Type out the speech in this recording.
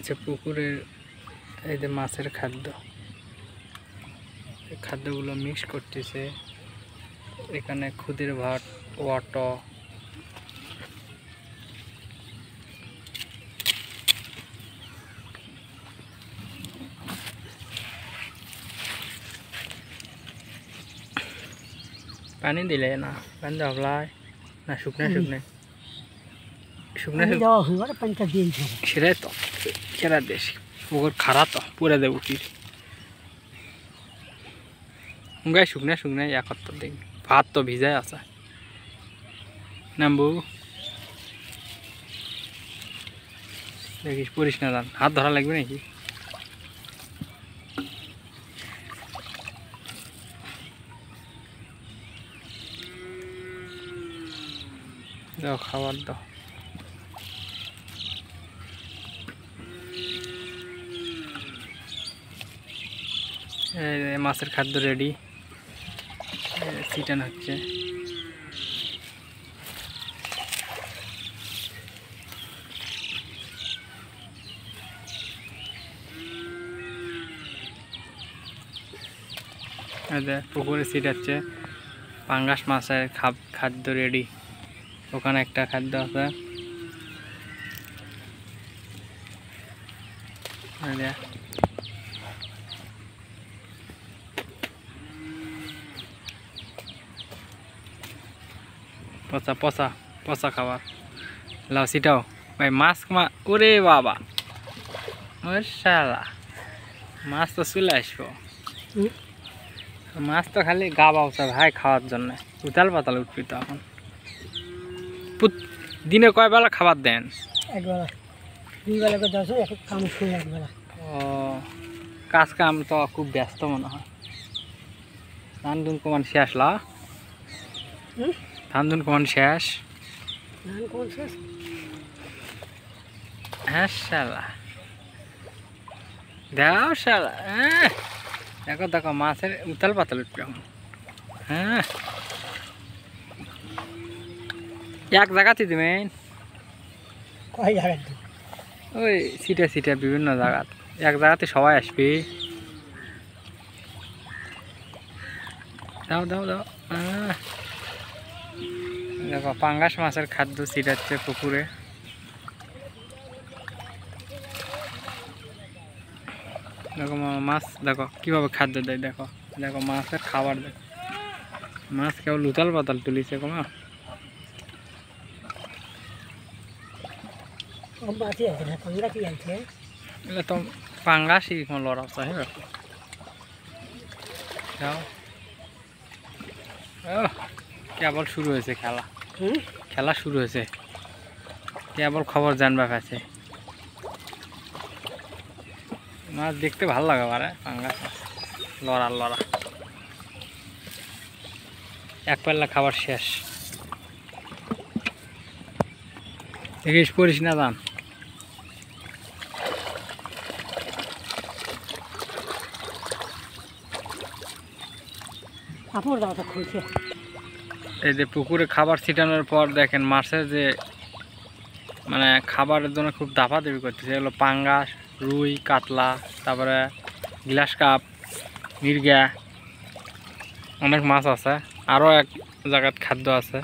যে পুকুরের এই যে মাছের খাদ্যগুলো মিক্স করতেছে। এখানে খুদের ভাত, ওয়াটো, পানি দিলে না পানি দেওয়া না শুকনা সেটাই তো সেরা দেশ পুকুর খারাপ তো পুরে দেবো কি গায়ে শুকনা এক দিন ভাত তো ভিজাই আছে নামবু দেখিস পড়িস না দান হাত ধরা লাগবে নাকি দাও খাবার দাও মাছের খাদ্য রেডি চিটান হচ্ছে পুকুরে ছিটাচ্ছে পাঙ্গাস মাছের খাদ্য রেডি ওখানে একটা খাদ্য আছে পচা পচা পচা খাবার লাও সিটাও ভাই মাছ ওরে বাবা মাছ তো চলে আসবো মাছ তো খালি গা বাউচা ভাই খাওয়ার জন্য উতাল পাতাল উঠবি তো এখন দিনে কয় বেলা খাবার দেন ও কাজ কাম তো খুব ব্যস্ত মনে হয় ধান ধুন কমান শেষ লা ধান ধুন কমান শেষ হ্যাঁ শালা দাও শালা দেখো দেখো মাছের উতাল পাতাল উঠবে হ্যাঁ এক জায়গাতে দিবেন ওই সিটে বিভিন্ন জায়গা এক জায়গাতে সবাই আসবে দাও দাও দাও দেখো পাঙ্গাস মাছের খাদ্য ছিটাচ্ছে পুকুরে দেখো মাছ দেখো কিভাবে খাদ্য দেয় দেখো দেখো মাছের খাবার দেখো মাছ কেবল উতাল পাতাল তুলিছে কমা তো পাঙ্গাসই লড়াও চাই কেবল শুরু হয়েছে খেলা শুরু হয়েছে কেবল খবর জানবা কাছে মাছ দেখতে ভালো লাগে পারে পাঙ্গাস লড়া এক পাল্লা খাবার শেষ দেখিস পড়িস না দান এই যে পুকুরে খাবার ছিটানোর পর দেখেন মাছের যে মানে খাবারের জন্য খুব দাপাদাপি করতেছে এগুলো পাঙ্গাস রুই কাতলা তারপরে গ্লাস কাপ মির্গা অনেক মাছ আছে আরও এক জায়গার খাদ্য আছে